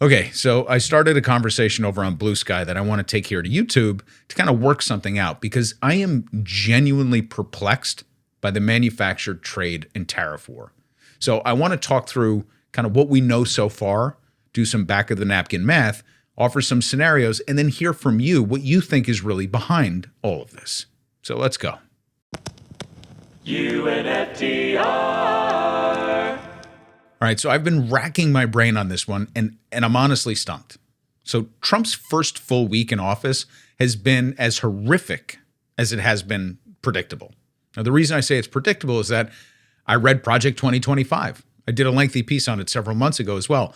Okay, so I started a conversation over on Bluesky that I want to take here to YouTube to kind of work something out because I am genuinely perplexed by the manufactured trade and tariff war. So I want to talk through kind of what we know so far, do some back of the napkin math, offer some scenarios, and then hear from you what you think is really behind all of this. So let's go. UNFTR. All right, so I've been racking my brain on this one, and I'm honestly stumped. So Trump's first full week in office has been as horrific as it has been predictable. Now, the reason I say it's predictable is that I read Project 2025. I did a lengthy piece on it several months ago as well.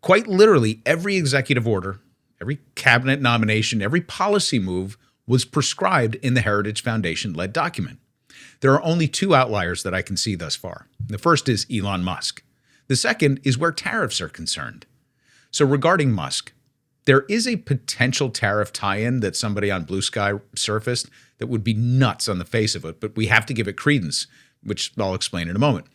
Quite literally, every executive order, every cabinet nomination, every policy move was prescribed in the Heritage Foundation-led document. There are only two outliers that I can see thus far. The first is Elon Musk. The second is where tariffs are concerned. So regarding Musk, there is a potential tariff tie-in that somebody on Bluesky surfaced that would be nuts on the face of it, but we have to give it credence, which I'll explain in a moment.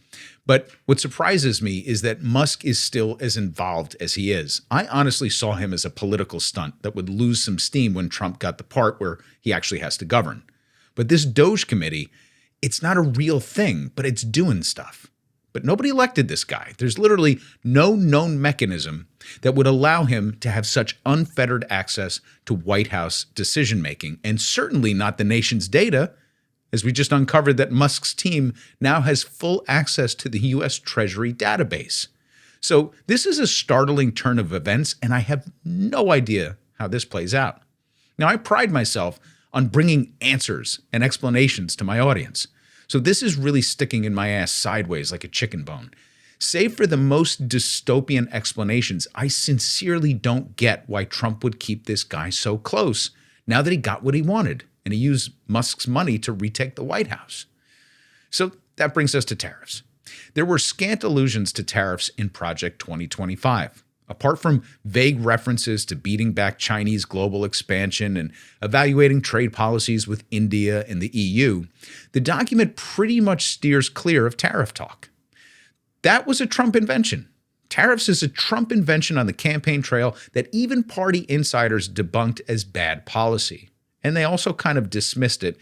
But what surprises me is that Musk is still as involved as he is. I honestly saw him as a political stunt that would lose some steam when Trump got the part where he actually has to govern. But this Doge committee, it's not a real thing, but it's doing stuff. But nobody elected this guy. There's literally no known mechanism that would allow him to have such unfettered access to White House decision-making, and certainly not the nation's data, as we just uncovered that Musk's team now has full access to the U.S. Treasury database. So this is a startling turn of events, and I have no idea how this plays out. Now, I pride myself on bringing answers and explanations to my audience. So this is really sticking in my ass sideways like a chicken bone. Save for the most dystopian explanations, I sincerely don't get why Trump would keep this guy so close now that he got what he wanted and he used Musk's money to retake the White House. So that brings us to tariffs. There were scant allusions to tariffs in Project 2025. Apart from vague references to beating back Chinese global expansion and evaluating trade policies with India and the EU, the document pretty much steers clear of tariff talk. That was a Trump invention. Tariffs is a Trump invention on the campaign trail that even party insiders debunked as bad policy. And they also kind of dismissed it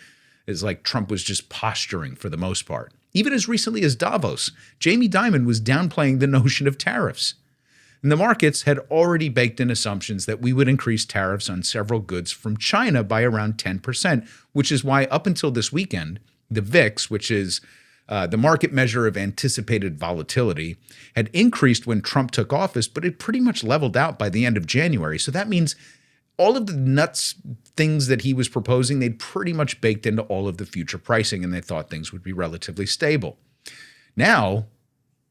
as like Trump was just posturing for the most part. Even as recently as Davos, Jamie Dimon was downplaying the notion of tariffs. And the markets had already baked in assumptions that we would increase tariffs on several goods from China by around 10%, which is why up until this weekend, the VIX, which is the market measure of anticipated volatility, had increased when Trump took office, but it pretty much leveled out by the end of January. So that means all of the nuts things that he was proposing, they'd pretty much baked into all of the future pricing, and they thought things would be relatively stable. Now,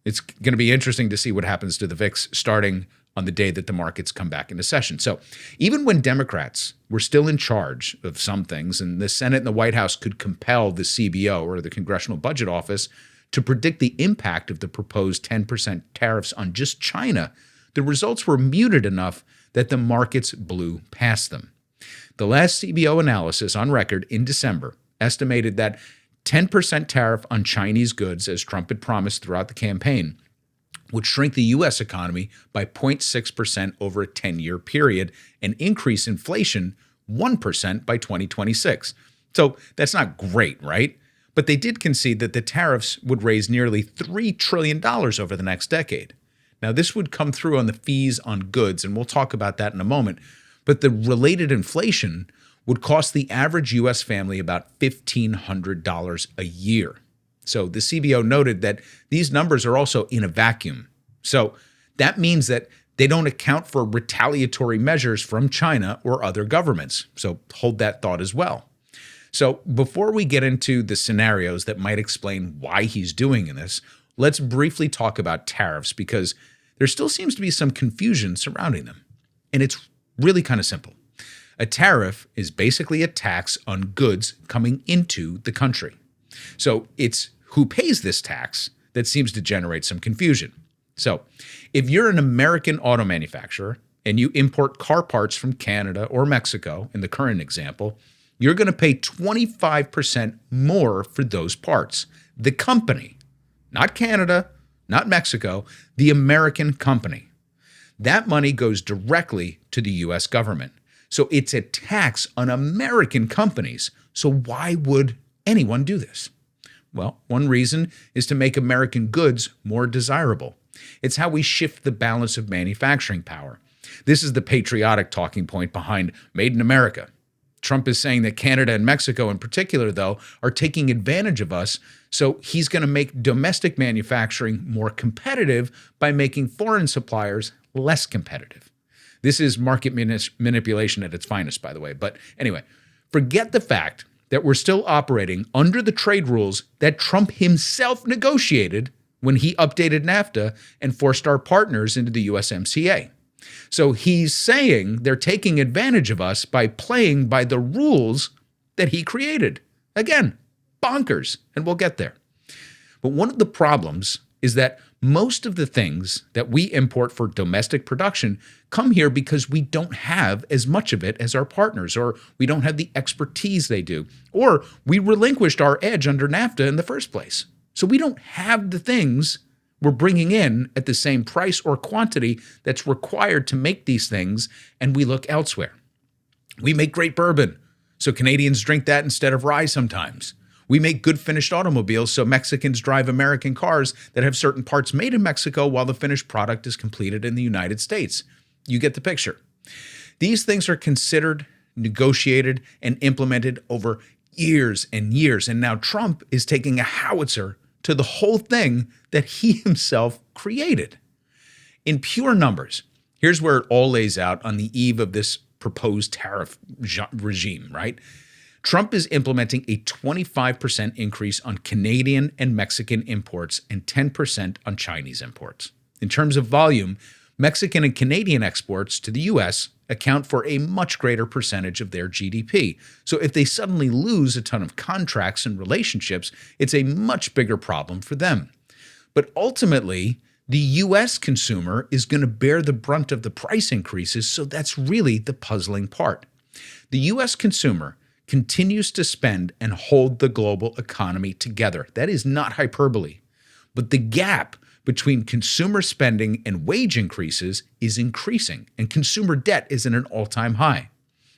it's going to be interesting to see what happens to the VIX starting on the day that the markets come back into session. So even when Democrats were still in charge of some things and the Senate and the White House could compel the CBO or the Congressional Budget Office to predict the impact of the proposed 10% tariffs on just China, the results were muted enough that the markets blew past them. The last CBO analysis on record in December estimated that 10% tariff on Chinese goods, as Trump had promised throughout the campaign, would shrink the U.S. economy by 0.6% over a 10-year period and increase inflation 1% by 2026. So that's not great, right? But they did concede that the tariffs would raise nearly $3 trillion over the next decade. Now, this would come through on the fees on goods, and we'll talk about that in a moment, but the related inflation would cost the average U.S. family about $1,500 a year. So the CBO noted that these numbers are also in a vacuum. So that means that they don't account for retaliatory measures from China or other governments. So hold that thought as well. So before we get into the scenarios that might explain why he's doing this, let's briefly talk about tariffs because there still seems to be some confusion surrounding them. And it's really kind of simple. A tariff is basically a tax on goods coming into the country. So it's who pays this tax that seems to generate some confusion. So if you're an American auto manufacturer and you import car parts from Canada or Mexico, in the current example, you're going to pay 25% more for those parts. The company, not Canada, not Mexico, the American company. That money goes directly to the US government. So it's a tax on American companies. So why would anyone do this? Well, one reason is to make American goods more desirable. It's how we shift the balance of manufacturing power. This is the patriotic talking point behind Made in America. Trump is saying that Canada and Mexico in particular, though, are taking advantage of us, so he's going to make domestic manufacturing more competitive by making foreign suppliers less competitive. This is market manipulation at its finest, by the way. But anyway, forget the fact that we're still operating under the trade rules that Trump himself negotiated when he updated NAFTA and forced our partners into the USMCA. So he's saying they're taking advantage of us by playing by the rules that he created. Again, bonkers, and we'll get there. But one of the problems is that most of the things that we import for domestic production come here because we don't have as much of it as our partners, or we don't have the expertise they do, or we relinquished our edge under NAFTA in the first place. So we don't have the things we're bringing in at the same price or quantity that's required to make these things, and we look elsewhere. We make great bourbon, so Canadians drink that instead of rye sometimes. We make good finished automobiles, so Mexicans drive American cars that have certain parts made in Mexico while the finished product is completed in the United States. You get the picture. These things are considered, negotiated, and implemented over years and years, and now Trump is taking a howitzer to the whole thing that he himself created. In pure numbers, here's where it all lays out on the eve of this proposed tariff regime, right? Trump is implementing a 25% increase on Canadian and Mexican imports and 10% on Chinese imports. In terms of volume, Mexican and Canadian exports to the U.S. account for a much greater percentage of their GDP. So if they suddenly lose a ton of contracts and relationships, it's a much bigger problem for them. But ultimately, the U.S. consumer is going to bear the brunt of the price increases, so that's really the puzzling part. The U.S. consumer continues to spend and hold the global economy together. That is not hyperbole. But the gap between consumer spending and wage increases is increasing, and consumer debt is at an all-time high.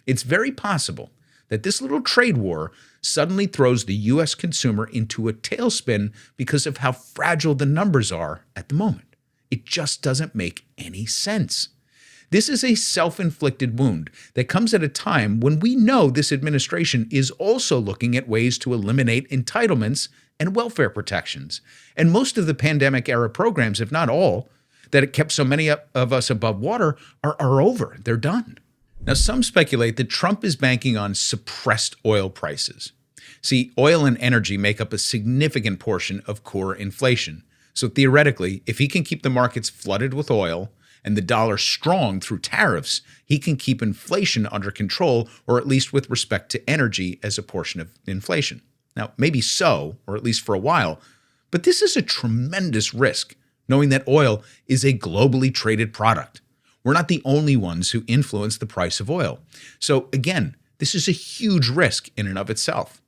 It's very possible that this little trade war suddenly throws the U.S. consumer into a tailspin because of how fragile the numbers are at the moment. It just doesn't make any sense. This is a self-inflicted wound that comes at a time when we know this administration is also looking at ways to eliminate entitlements and welfare protections. And most of the pandemic-era programs, if not all, that it kept so many of us above water are over. They're done. Now, some speculate that Trump is banking on suppressed oil prices. See, oil and energy make up a significant portion of core inflation. So theoretically, if he can keep the markets flooded with oil and the dollar strong through tariffs, he can keep inflation under control, or at least with respect to energy as a portion of inflation. Now, maybe so, or at least for a while, but this is a tremendous risk, knowing that oil is a globally traded product. We're not the only ones who influence the price of oil. So again, this is a huge risk in and of itself.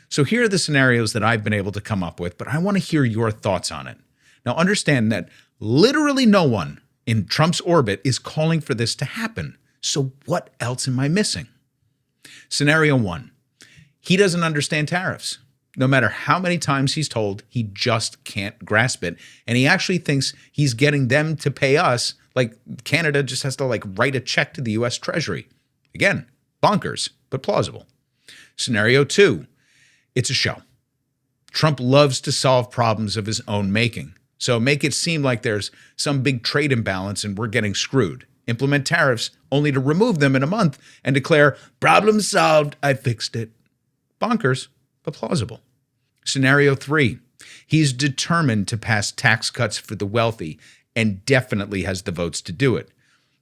So here are the scenarios that I've been able to come up with, but I want to hear your thoughts on it. Now understand that literally no one in Trump's orbit is calling for this to happen. So what else am I missing? Scenario 1. He doesn't understand tariffs. No matter how many times he's told, he just can't grasp it. And he actually thinks he's getting them to pay us, like Canada just has to write a check to the US Treasury. Again, bonkers, but plausible. Scenario 2. It's a show. Trump loves to solve problems of his own making. So make it seem like there's some big trade imbalance and we're getting screwed. Implement tariffs only to remove them in a month and declare, problem solved, I fixed it. Bonkers, but plausible. Scenario 3. He's determined to pass tax cuts for the wealthy and definitely has the votes to do it.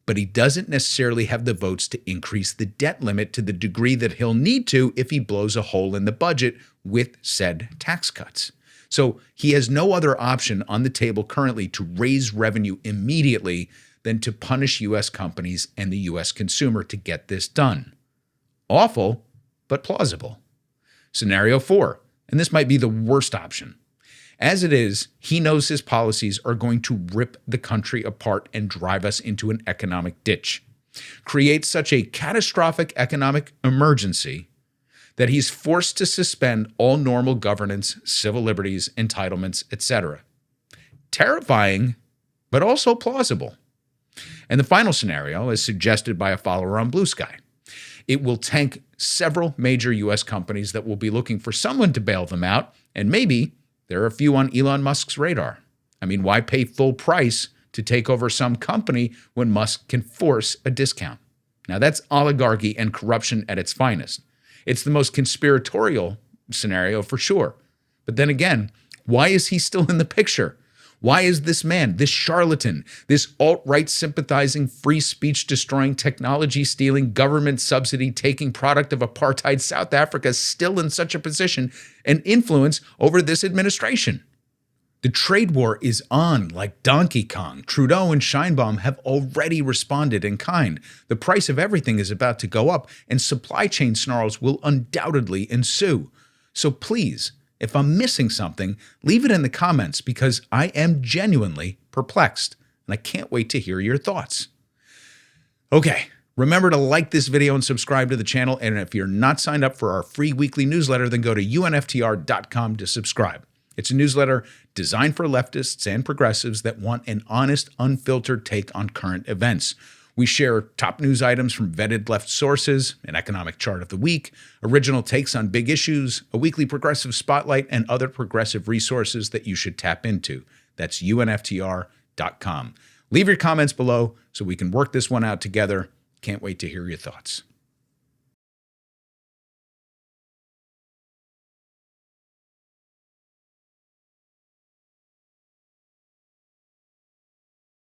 But he doesn't necessarily have the votes to increase the debt limit to the degree that he'll need to if he blows a hole in the budget with said tax cuts. So he has no other option on the table currently to raise revenue immediately than to punish U.S. companies and the U.S. consumer to get this done. Awful, but plausible. Scenario 4, and this might be the worst option. As it is, he knows his policies are going to rip the country apart and drive us into an economic ditch, create such a catastrophic economic emergency that he's forced to suspend all normal governance, civil liberties, entitlements, etc. Terrifying, but also plausible. And the final scenario is suggested by a follower on Bluesky. It will tank several major U.S. companies that will be looking for someone to bail them out, and maybe there are a few on Elon Musk's radar. I mean, why pay full price to take over some company when Musk can force a discount? Now, that's oligarchy and corruption at its finest. It's the most conspiratorial scenario for sure. But then again, why is he still in the picture? Why is this man, this charlatan, this alt-right sympathizing, free speech destroying, technology stealing, government subsidy taking product of apartheid South Africa still in such a position and influence over this administration? The trade war is on like Donkey Kong. Trudeau and Sheinbaum have already responded in kind. The price of everything is about to go up, and supply chain snarls will undoubtedly ensue. So please, if I'm missing something, leave it in the comments because I am genuinely perplexed, and I can't wait to hear your thoughts. Okay, remember to like this video and subscribe to the channel, and if you're not signed up for our free weekly newsletter, then go to UNFTR.com to subscribe. It's a newsletter designed for leftists and progressives that want an honest, unfiltered take on current events. We share top news items from vetted left sources, an economic chart of the week, original takes on big issues, a weekly progressive spotlight, and other progressive resources that you should tap into. That's UNFTR.com. Leave your comments below so we can work this one out together. Can't wait to hear your thoughts.